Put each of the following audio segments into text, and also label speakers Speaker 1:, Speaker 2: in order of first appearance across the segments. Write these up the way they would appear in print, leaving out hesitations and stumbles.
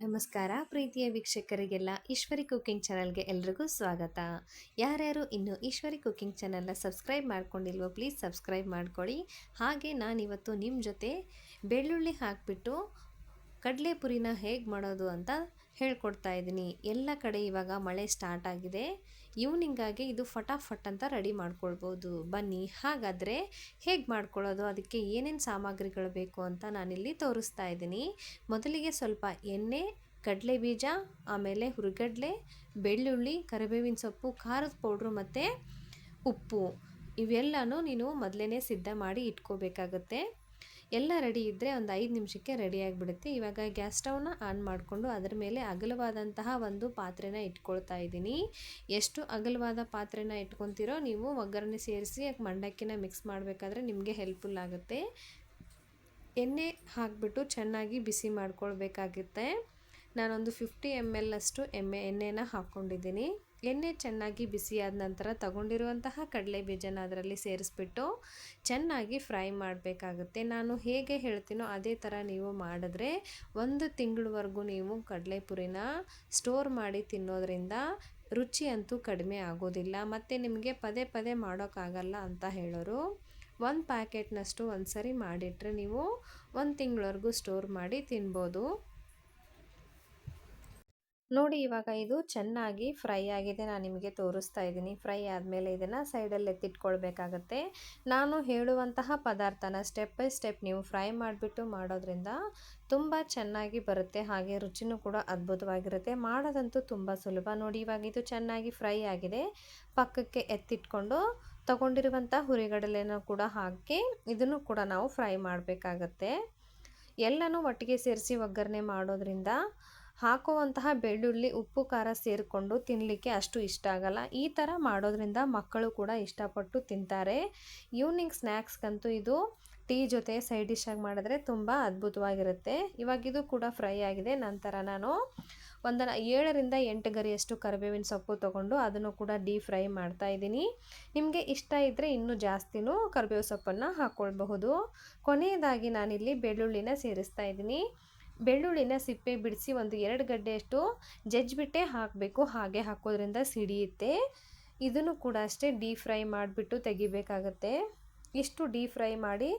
Speaker 1: ನಮಸ್ಕಾರ ಪ್ರೀತಿಯ ವೀಕ್ಷಕರಿಗೆಲ್ಲ ಈಶ್ವರಿ ಕುಕಿಂಗ್ ಚಾನಲ್ಗೆ ಎಲ್ರಿಗೂ ಸ್ವಾಗತ. ಯಾರ್ಯಾರು ಇನ್ನೂ ಈಶ್ವರಿ ಕುಕಿಂಗ್ ಚಾನಲ್ನ ಸಬ್ಸ್ಕ್ರೈಬ್ ಮಾಡ್ಕೊಂಡಿಲ್ವೋ ಪ್ಲೀಸ್ ಸಬ್ಸ್ಕ್ರೈಬ್ ಮಾಡ್ಕೊಳ್ಳಿ. ಹಾಗೆ ನಾನಿವತ್ತು ನಿಮ್ಮ ಜೊತೆ ಬೆಳ್ಳುಳ್ಳಿ ಹಾಕಿಬಿಟ್ಟು ಕಡಲೆಪುರಿನ ಹೇಗೆ ಮಾಡೋದು ಅಂತ ಹೇಳ್ಕೊಡ್ತಾ ಇದ್ದೀನಿ. ಎಲ್ಲ ಕಡೆ ಇವಾಗ ಮಳೆ ಸ್ಟಾರ್ಟ್ ಆಗಿದೆ. ಈವ್ನಿಂಗಾಗಿ ಇದು ಫಟಾಫಟ್ ಅಂತ ರೆಡಿ ಮಾಡ್ಕೊಳ್ಬೋದು. ಬನ್ನಿ ಹಾಗಾದರೆ ಹೇಗೆ ಮಾಡ್ಕೊಳ್ಳೋದು, ಅದಕ್ಕೆ ಏನೇನು ಸಾಮಗ್ರಿಗಳು ಬೇಕು ಅಂತ ನಾನಿಲ್ಲಿ ತೋರಿಸ್ತಾ ಇದ್ದೀನಿ. ಮೊದಲಿಗೆ ಸ್ವಲ್ಪ ಎಣ್ಣೆ, ಕಡಲೆ ಬೀಜ, ಆಮೇಲೆ ಹುರಿಗಡಲೆ, ಬೆಳ್ಳುಳ್ಳಿ, ಕರಿಬೇವಿನ ಸೊಪ್ಪು, ಖಾರದ ಪೌಡ್ರು ಮತ್ತು ಉಪ್ಪು ಇವೆಲ್ಲನೂ ನೀನು ಮೊದಲೇ ಸಿದ್ಧ ಮಾಡಿ ಇಟ್ಕೋಬೇಕಾಗತ್ತೆ. ಎಲ್ಲ ರೆಡಿ ಇದ್ದರೆ ಒಂದು 5 ನಿಮಿಷಕ್ಕೆ ರೆಡಿ ಆಗಿಬಿಡುತ್ತೆ. ಇವಾಗ ಗ್ಯಾಸ್ ಸ್ಟವ್ನ ಆನ್ ಮಾಡಿಕೊಂಡು ಅದರ ಮೇಲೆ ಅಗಲವಾದಂತಹ ಒಂದು ಪಾತ್ರೆನ ಇಟ್ಕೊಳ್ತಾ ಇದ್ದೀನಿ. ಎಷ್ಟು ಅಗಲವಾದ ಪಾತ್ರೆನ ಇಟ್ಕೊತೀರೋ ನೀವು ಒಗ್ಗರಣೆ ಸೇರಿಸಿ ಮಂಡಕ್ಕಿನ ಮಿಕ್ಸ್ ಮಾಡಬೇಕಾದ್ರೆ ನಿಮಗೆ ಹೆಲ್ಪ್ಫುಲ್ ಆಗುತ್ತೆ. ಎಣ್ಣೆ ಹಾಕಿಬಿಟ್ಟು ಚೆನ್ನಾಗಿ ಬಿಸಿ ಮಾಡ್ಕೊಳ್ಬೇಕಾಗುತ್ತೆ. ನಾನೊಂದು 50 ml ಅಷ್ಟು ಎಣ್ಣೆನ ಹಾಕ್ಕೊಂಡಿದ್ದೀನಿ. ಎಣ್ಣೆ ಚೆನ್ನಾಗಿ ಬಿಸಿಯಾದ ನಂತರ ತಗೊಂಡಿರುವಂತಹ ಕಡಲೆ ಬೀಜನ ಅದರಲ್ಲಿ ಸೇರಿಸ್ಬಿಟ್ಟು ಚೆನ್ನಾಗಿ ಫ್ರೈ ಮಾಡಬೇಕಾಗುತ್ತೆ. ನಾನು ಹೇಗೆ ಹೇಳ್ತೀನೋ ಅದೇ ಥರ ನೀವು ಮಾಡಿದ್ರೆ 1 ತಿಂಗಳವರೆಗೂ ನೀವು ಕಡಲೆಪುರಿನ ಸ್ಟೋರ್ ಮಾಡಿ ತಿನ್ನೋದ್ರಿಂದ ರುಚಿ ಅಂತೂ ಕಡಿಮೆ ಆಗೋದಿಲ್ಲ. ಮತ್ತು ನಿಮಗೆ ಪದೇ ಪದೇ ಮಾಡೋಕ್ಕಾಗಲ್ಲ ಅಂತ ಹೇಳೋರು 1 ಪ್ಯಾಕೆಟ್ನಷ್ಟು ಒಂದು ಸರಿ ಮಾಡಿಟ್ರೆ ನೀವು 1 ತಿಂಗಳವರೆಗೂ ಸ್ಟೋರ್ ಮಾಡಿ ತಿನ್ಬೋದು. ನೋಡಿ ಇವಾಗ ಇದು ಚೆನ್ನಾಗಿ ಫ್ರೈ ಆಗಿದೆ. ನಾನು ನಿಮಗೆ ತೋರಿಸ್ತಾ ಇದ್ದೀನಿ. ಫ್ರೈ ಆದಮೇಲೆ ಇದನ್ನು ಸೈಡಲ್ಲಿ ಎತ್ತಿಟ್ಕೊಳ್ಬೇಕಾಗತ್ತೆ. ನಾನು ಹೇಳುವಂತಹ ಪದಾರ್ಥನ ಸ್ಟೆಪ್ ಬೈ ಸ್ಟೆಪ್ ನೀವು ಫ್ರೈ ಮಾಡಿಬಿಟ್ಟು ಮಾಡೋದ್ರಿಂದ ತುಂಬ ಚೆನ್ನಾಗಿ ಬರುತ್ತೆ. ಹಾಗೆ ರುಚಿನೂ ಕೂಡ ಅದ್ಭುತವಾಗಿರುತ್ತೆ. ಮಾಡೋದಂತೂ ತುಂಬ ಸುಲಭ. ನೋಡಿ ಇವಾಗ ಇದು ಚೆನ್ನಾಗಿ ಫ್ರೈ ಆಗಿದೆ. ಪಕ್ಕಕ್ಕೆ ಎತ್ತಿಟ್ಕೊಂಡು ತಗೊಂಡಿರುವಂಥ ಹುರಿಗಡಲೆನೂ ಕೂಡ ಹಾಕಿ ಇದನ್ನು ಕೂಡ ನಾವು ಫ್ರೈ ಮಾಡಬೇಕಾಗತ್ತೆ. ಎಲ್ಲನೂ ಒಟ್ಟಿಗೆ ಸೇರಿಸಿ ಒಗ್ಗರಣೆ ಮಾಡೋದ್ರಿಂದ ಹಾಕುವಂತಹ ಬೆಳ್ಳುಳ್ಳಿ, ಉಪ್ಪು, ಖಾರ ಸೇರಿಕೊಂಡು ತಿನ್ನಲಿಕ್ಕೆ ಅಷ್ಟು ಇಷ್ಟ ಆಗಲ್ಲ. ಈ ಥರ ಮಾಡೋದ್ರಿಂದ ಮಕ್ಕಳು ಕೂಡ ಇಷ್ಟಪಟ್ಟು ತಿಂತಾರೆ. ಈವ್ನಿಂಗ್ ಸ್ನ್ಯಾಕ್ಸ್ಗಂತೂ ಇದು ಟೀ ಜೊತೆ ಸೈಡ್ ಡಿಶಾಗಿ ಮಾಡಿದ್ರೆ ತುಂಬ ಅದ್ಭುತವಾಗಿರುತ್ತೆ. ಇವಾಗ ಇದು ಕೂಡ ಫ್ರೈ ಆಗಿದೆ. ನಂತರ ನಾನು ಒಂದು 7ರಿಂದ 8 ಗರಿಯಷ್ಟು ಕರಿಬೇವಿನ ಸೊಪ್ಪು ತೊಗೊಂಡು ಅದನ್ನು ಕೂಡ ಡೀಪ್ ಫ್ರೈ ಮಾಡ್ತಾಯಿದ್ದೀನಿ. ನಿಮಗೆ ಇಷ್ಟ ಇದ್ದರೆ ಇನ್ನೂ ಜಾಸ್ತಿನೂ ಕರಿಬೇವು ಸೊಪ್ಪನ್ನು ಹಾಕ್ಕೊಳ್ಬಹುದು. ಕೊನೆಯದಾಗಿ ನಾನಿಲ್ಲಿ ಬೆಳ್ಳುಳ್ಳಿನ ಸೇರಿಸ್ತಾ ಇದ್ದೀನಿ. ಬೆಳ್ಳುಳ್ಳಿನ ಸಿಪ್ಪೆ ಬಿಡಿಸಿ ಒಂದು 2 ಗಡ್ಡೆಯಷ್ಟು ಜಜ್ಜಿಬಿಟ್ಟೆ ಹಾಕಬೇಕು. ಹಾಗೆ ಹಾಕೋದ್ರಿಂದ ಸಿಡಿಯುತ್ತೆ. ಇದನ್ನು ಕೂಡ ಅಷ್ಟೇ ಡೀಪ್ ಫ್ರೈ ಮಾಡಿಬಿಟ್ಟು ತೆಗಿಬೇಕಾಗತ್ತೆ. ಇಷ್ಟು ಡೀಪ್ ಫ್ರೈ ಮಾಡಿ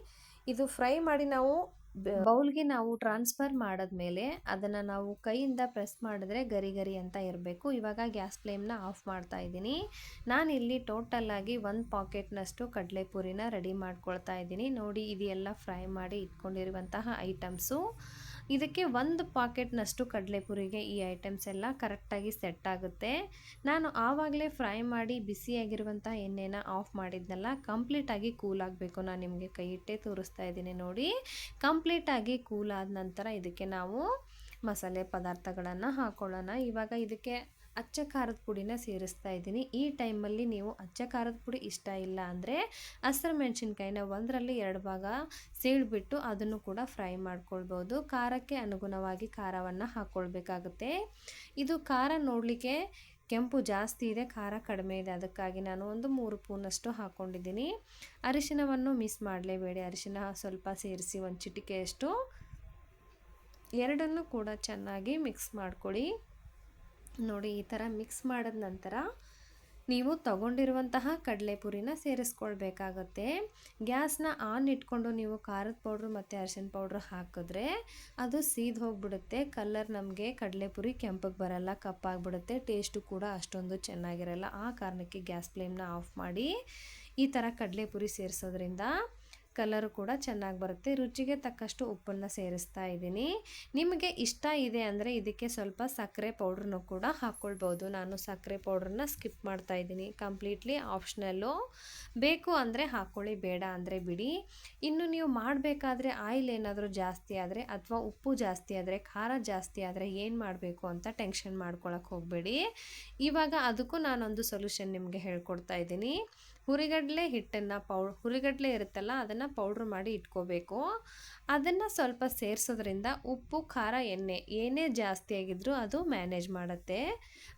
Speaker 1: ಇದು ಫ್ರೈ ಮಾಡಿ ನಾವು ಬೌಲ್ಗೆ ನಾವು ಟ್ರಾನ್ಸ್ಫರ್ ಮಾಡಿದ್ಮೇಲೆ ಅದನ್ನು ನಾವು ಕೈಯಿಂದ ಪ್ರೆಸ್ ಮಾಡಿದ್ರೆ ಗರಿ ಗರಿ ಅಂತ ಇರಬೇಕು. ಇವಾಗ ಗ್ಯಾಸ್ ಫ್ಲೇಮ್ನ ಆಫ್ ಮಾಡ್ತಾ ಇದ್ದೀನಿ. ನಾನಿಲ್ಲಿ ಟೋಟಲಾಗಿ 1 ಪಾಕೆಟ್ನಷ್ಟು ಕಡಲೆಪುರಿನ ರೆಡಿ ಮಾಡ್ಕೊಳ್ತಾ ಇದ್ದೀನಿ. ನೋಡಿ ಇದೆಲ್ಲ ಫ್ರೈ ಮಾಡಿ ಇಟ್ಕೊಂಡಿರುವಂತಹ ಐಟಮ್ಸು. ಇದಕ್ಕೆ 1 ಪಾಕೆಟ್ನಷ್ಟು ಕಡಲೆಪುರಿಗೆ ಈ ಐಟಮ್ಸ್ ಎಲ್ಲ ಕರೆಕ್ಟಾಗಿ ಸೆಟ್ ಆಗುತ್ತೆ. ನಾನು ಆವಾಗಲೇ ಫ್ರೈ ಮಾಡಿ ಬಿಸಿಯಾಗಿರುವಂಥ ಎಣ್ಣೆನ ಆಫ್ ಮಾಡಿದ್ನಲ್ಲ, ಕಂಪ್ಲೀಟಾಗಿ ಕೂಲ್ ಆಗಬೇಕು. ನಾನು ನಿಮಗೆ ಕೈ ಇಟ್ಟೇ ತೋರಿಸ್ತಾ ಇದ್ದೀನಿ ನೋಡಿ. ಕಂಪ್ಲೀಟಾಗಿ ಕೂಲ್ ಆದ ನಂತರ ಇದಕ್ಕೆ ನಾವು ಮಸಾಲೆ ಪದಾರ್ಥಗಳನ್ನು ಹಾಕ್ಕೊಳ್ಳೋಣ. ಇವಾಗ ಇದಕ್ಕೆ ಅಚ್ಚ ಖಾರದ ಪುಡಿನ ಸೇರಿಸ್ತಾ ಇದ್ದೀನಿ. ಈ ಟೈಮಲ್ಲಿ ನೀವು ಅಚ್ಚ ಖಾರದ ಪುಡಿ ಇಷ್ಟ ಇಲ್ಲ ಅಂದರೆ ಹಸಿರು ಮೆಣಸಿನ್ಕಾಯಿನ 1ರಲ್ಲಿ 2 ಭಾಗ ಸೀಳ್ಬಿಟ್ಟು ಅದನ್ನು ಕೂಡ ಫ್ರೈ ಮಾಡ್ಕೊಳ್ಬೋದು. ಖಾರಕ್ಕೆ ಅನುಗುಣವಾಗಿ ಖಾರವನ್ನು ಹಾಕ್ಕೊಳ್ಬೇಕಾಗುತ್ತೆ. ಇದು ಖಾರ ನೋಡಲಿಕ್ಕೆ ಕೆಂಪು ಜಾಸ್ತಿ ಇದೆ, ಖಾರ ಕಡಿಮೆ ಇದೆ. ಅದಕ್ಕಾಗಿ ನಾನು ಒಂದು 3 ಸ್ಪೂನಷ್ಟು ಹಾಕ್ಕೊಂಡಿದ್ದೀನಿ. ಅರಿಶಿನವನ್ನು ಮಿಸ್ ಮಾಡಲೇಬೇಡಿ. ಅರಿಶಿನ ಸ್ವಲ್ಪ ಸೇರಿಸಿ 1 ಚಿಟಿಕೆಯಷ್ಟು ಎರಡನ್ನೂ ಕೂಡ ಚೆನ್ನಾಗಿ ಮಿಕ್ಸ್ ಮಾಡ್ಕೊಳ್ಳಿ. ನೋಡಿ ಈ ಥರ ಮಿಕ್ಸ್ ಮಾಡಿದ ನಂತರ ನೀವು ತಗೊಂಡಿರುವಂತಹ ಕಡಲೆಪುರಿನ ಸೇರಿಸ್ಕೊಳ್ಬೇಕಾಗತ್ತೆ. ಗ್ಯಾಸ್ನ ಆನ್ ಇಟ್ಕೊಂಡು ನೀವು ಖಾರದ ಪೌಡ್ರು ಮತ್ತು ಅರಿಶಿನ ಪೌಡ್ರು ಹಾಕಿದ್ರೆ ಅದು ಸೀದ್ ಹೋಗಿಬಿಡುತ್ತೆ. ಕಲರ್ ನಮಗೆ ಕಡಲೆಪುರಿ ಕೆಂಪಗೆ ಬರಲ್ಲ, ಕಪ್ಪಾಗಿಬಿಡುತ್ತೆ. ಟೇಸ್ಟು ಕೂಡ ಅಷ್ಟೊಂದು ಚೆನ್ನಾಗಿರಲ್ಲ. ಆ ಕಾರಣಕ್ಕೆ ಗ್ಯಾಸ್ ಫ್ಲೇಮ್ನ ಆಫ್ ಮಾಡಿ ಈ ಥರ ಕಡಲೆಪುರಿ ಸೇರಿಸೋದ್ರಿಂದ ಕಲರು ಕೂಡ ಚೆನ್ನಾಗಿ ಬರುತ್ತೆ. ರುಚಿಗೆ ತಕ್ಕಷ್ಟು ಉಪ್ಪನ್ನು ಸೇರಿಸ್ತಾ ಇದ್ದೀನಿ. ನಿಮಗೆ ಇಷ್ಟ ಇದೆ ಅಂದರೆ ಇದಕ್ಕೆ ಸ್ವಲ್ಪ ಸಕ್ಕರೆ ಪೌಡ್ರನ್ನು ಕೂಡ ಹಾಕ್ಕೊಳ್ಬೋದು. ನಾನು ಸಕ್ಕರೆ ಪೌಡ್ರನ್ನ ಸ್ಕಿಪ್ ಮಾಡ್ತಾ ಇದ್ದೀನಿ. Completely optional. ಬೇಕು ಅಂದರೆ ಹಾಕ್ಕೊಳ್ಳಿ, ಬೇಡ ಅಂದರೆ ಬಿಡಿ. ಇನ್ನು ನೀವು ಮಾಡಬೇಕಾದ್ರೆ ಆಯಿಲ್ ಏನಾದರೂ ಜಾಸ್ತಿ ಆದರೆ ಅಥವಾ ಉಪ್ಪು ಜಾಸ್ತಿ ಆದರೆ, ಖಾರ ಜಾಸ್ತಿ ಆದರೆ ಏನು ಮಾಡಬೇಕು ಅಂತ ಟೆನ್ಷನ್ ಮಾಡ್ಕೊಳಕ್ಕೆ ಹೋಗಬೇಡಿ. ಇವಾಗ ಅದಕ್ಕೂ ನಾನೊಂದು ಸೊಲ್ಯೂಷನ್ ನಿಮಗೆ ಹೇಳ್ಕೊಡ್ತಾ ಇದ್ದೀನಿ. ಹುರಿಗಡಲೆ ಹಿಟ್ಟನ್ನು ಹುರಿಗಡಲೆ ಇರುತ್ತಲ್ಲ ಅದನ್ನು ಪೌಡ್ರ್ ಮಾಡಿ ಇಟ್ಕೋಬೇಕು. ಅದನ್ನು ಸ್ವಲ್ಪ ಸೇರಿಸೋದ್ರಿಂದ ಉಪ್ಪು, ಖಾರ, ಎಣ್ಣೆ ಏನೇ ಜಾಸ್ತಿ ಆಗಿದ್ರೂ ಅದು ಮ್ಯಾನೇಜ್ ಮಾಡುತ್ತೆ.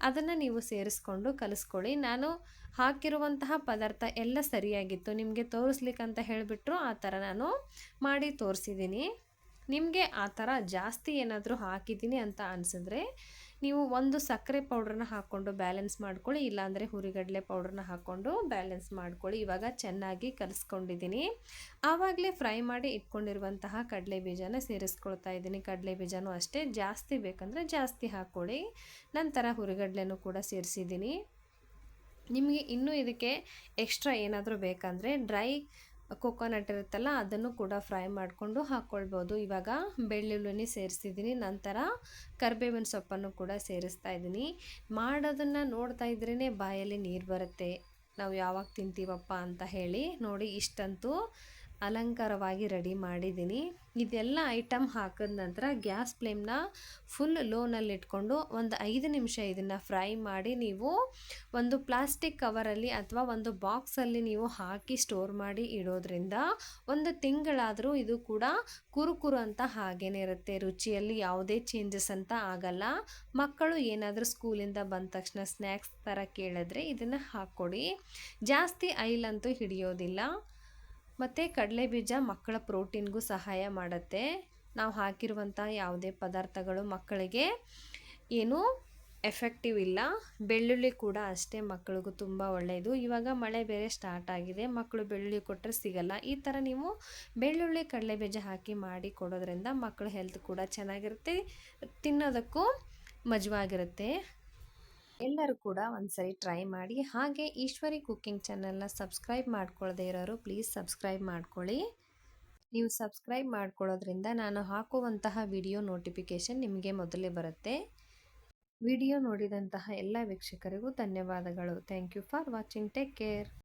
Speaker 1: ಅದನ್ನು ನೀವು ಸೇರಿಸ್ಕೊಂಡು ಕಲಿಸ್ಕೊಳ್ಳಿ. ನಾನು ಹಾಕಿರುವಂತಹ ಪದಾರ್ಥ ಎಲ್ಲ ಸರಿಯಾಗಿತ್ತು. ನಿಮಗೆ ತೋರಿಸ್ಲಿಕ್ಕಂತ ಹೇಳಿಬಿಟ್ರು ಆ ಥರ ನಾನು ಮಾಡಿ ತೋರಿಸಿದ್ದೀನಿ. ನಿಮಗೆ ಆ ಥರ ಜಾಸ್ತಿ ಏನಾದರೂ ಹಾಕಿದ್ದೀನಿ ಅಂತ ಅನಿಸಿದ್ರೆ ನೀವು ಒಂದು ಸಕ್ಕರೆ ಪೌಡ್ರನ್ನ ಹಾಕ್ಕೊಂಡು ಬ್ಯಾಲೆನ್ಸ್ ಮಾಡ್ಕೊಳ್ಳಿ, ಇಲ್ಲಾಂದರೆ ಹುರಿಗಡಲೆ ಪೌಡ್ರನ್ನ ಹಾಕ್ಕೊಂಡು ಬ್ಯಾಲೆನ್ಸ್ ಮಾಡ್ಕೊಳ್ಳಿ. ಇವಾಗ ಚೆನ್ನಾಗಿ ಕಲಿಸ್ಕೊಂಡಿದ್ದೀನಿ. ಆವಾಗಲೇ ಫ್ರೈ ಮಾಡಿ ಇಟ್ಕೊಂಡಿರುವಂತಹ ಕಡಲೆ ಬೀಜನ ಸೇರಿಸ್ಕೊಳ್ತಾ ಇದ್ದೀನಿ. ಕಡಲೆ ಬೀಜನೂ ಅಷ್ಟೇ ಜಾಸ್ತಿ ಬೇಕಂದರೆ ಜಾಸ್ತಿ ಹಾಕ್ಕೊಳ್ಳಿ. ನಂತರ ಹುರಿಗಡಲೆನೂ ಕೂಡ ಸೇರಿಸಿದ್ದೀನಿ. ನಿಮಗೆ ಇನ್ನೂ ಇದಕ್ಕೆ ಎಕ್ಸ್ಟ್ರಾ ಏನಾದರೂ ಬೇಕಂದರೆ ಡ್ರೈ ಕೊಕೊನಟ್ ಇರುತ್ತಲ್ಲ ಅದನ್ನು ಕೂಡ ಫ್ರೈ ಮಾಡಿಕೊಂಡು ಹಾಕ್ಕೊಳ್ಬೋದು. ಇವಾಗ ಬೆಳ್ಳುಳ್ಳಿ ಸೇರಿಸಿದ್ದೀನಿ, ನಂತರ ಕರಿಬೇವಿನ ಸೊಪ್ಪನ್ನು ಕೂಡ ಸೇರಿಸ್ತಾ ಇದ್ದೀನಿ. ಮಾಡೋದನ್ನು ನೋಡ್ತಾ ಇದ್ರೇ ಬಾಯಲ್ಲಿ ನೀರು ಬರುತ್ತೆ, ನಾವು ಯಾವಾಗ ತಿಂತೀವಪ್ಪ ಅಂತ ಹೇಳಿ. ನೋಡಿ ಇಷ್ಟಂತೂ ಅಲಂಕಾರವಾಗಿ ರೆಡಿ ಮಾಡಿದ್ದೀನಿ. ಇದೆಲ್ಲ ಐಟಮ್ ಹಾಕಿದ ನಂತರ ಗ್ಯಾಸ್ ಫ್ಲೇಮ್ನ ಫುಲ್ ಲೋನಲ್ಲಿ ಇಟ್ಕೊಂಡು ಒಂದು 5 ನಿಮಿಷ ಇದನ್ನು ಫ್ರೈ ಮಾಡಿ ನೀವು ಒಂದು ಪ್ಲಾಸ್ಟಿಕ್ ಕವರಲ್ಲಿ ಅಥವಾ ಒಂದು ಬಾಕ್ಸಲ್ಲಿ ನೀವು ಹಾಕಿ ಸ್ಟೋರ್ ಮಾಡಿ ಇಡೋದ್ರಿಂದ 1 ತಿಂಗಳಾದರೂ ಇದು ಕೂಡ ಕುರುಕುರು ಅಂತ ಹಾಗೇನೇ ಇರುತ್ತೆ. ರುಚಿಯಲ್ಲಿ ಯಾವುದೇ ಚೇಂಜಸ್ ಅಂತ ಆಗಲ್ಲ. ಮಕ್ಕಳು ಏನಾದರೂ ಸ್ಕೂಲಿಂದ ಬಂದ ತಕ್ಷಣ ಸ್ನ್ಯಾಕ್ಸ್ ಥರ ಕೇಳಿದ್ರೆ ಇದನ್ನು ಹಾಕ್ಕೊಡಿ. ಜಾಸ್ತಿ ಆಯಿಲ್ ಅಂತೂ ಹಿಡಿಯೋದಿಲ್ಲ. ಮತ್ತು ಕಡಲೆಬೀಜ ಮಕ್ಕಳ ಪ್ರೋಟೀನ್ಗೂ ಸಹಾಯ ಮಾಡುತ್ತೆ. ನಾವು ಹಾಕಿರುವಂಥ ಯಾವುದೇ ಪದಾರ್ಥಗಳು ಮಕ್ಕಳಿಗೆ ಏನೂ ಎಫೆಕ್ಟಿವ್ ಇಲ್ಲ. ಬೆಳ್ಳುಳ್ಳಿ ಕೂಡ ಅಷ್ಟೇ ಮಕ್ಕಳಿಗೂ ತುಂಬ ಒಳ್ಳೆಯದು. ಇವಾಗ ಮಳೆ ಬೇರೆ ಸ್ಟಾರ್ಟ್ ಆಗಿದೆ, ಮಕ್ಕಳು ಬೆಳ್ಳುಳ್ಳಿ ಕೊಟ್ಟರೆ ಸಿಗಲ್ಲ. ಈ ಥರ ನೀವು ಬೆಳ್ಳುಳ್ಳಿ ಕಡಲೆಬೀಜ ಹಾಕಿ ಮಾಡಿ ಕೊಡೋದ್ರಿಂದ ಮಕ್ಕಳ ಹೆಲ್ತ್ ಕೂಡ ಚೆನ್ನಾಗಿರುತ್ತೆ, ತಿನ್ನೋದಕ್ಕೂ ಮಜವಾಗಿರುತ್ತೆ. ಎಲ್ಲರೂ ಕೂಡ ಒಂದ್ಸರಿ ಟ್ರೈ ಮಾಡಿ. ಹಾಗೆ ಈಶ್ವರಿ ಕುಕ್ಕಿಂಗ್ ಚಾನಲ್ನ ಸಬ್ಸ್ಕ್ರೈಬ್ ಮಾಡ್ಕೊಳ್ಳದೆ ಇರೋರು ಪ್ಲೀಸ್ ಸಬ್ಸ್ಕ್ರೈಬ್ ಮಾಡ್ಕೊಳ್ಳಿ. ನೀವು ಸಬ್ಸ್ಕ್ರೈಬ್ ಮಾಡ್ಕೊಳ್ಳೋದ್ರಿಂದ ನಾನು ಹಾಕುವಂತಹ ವಿಡಿಯೋ ನೋಟಿಫಿಕೇಷನ್ ನಿಮಗೆ ಮೊದಲೇ ಬರುತ್ತೆ. ವಿಡಿಯೋ ನೋಡಿದಂತಹ ಎಲ್ಲ ವೀಕ್ಷಕರಿಗೂ ಧನ್ಯವಾದಗಳು. Thank you for watching. Take care.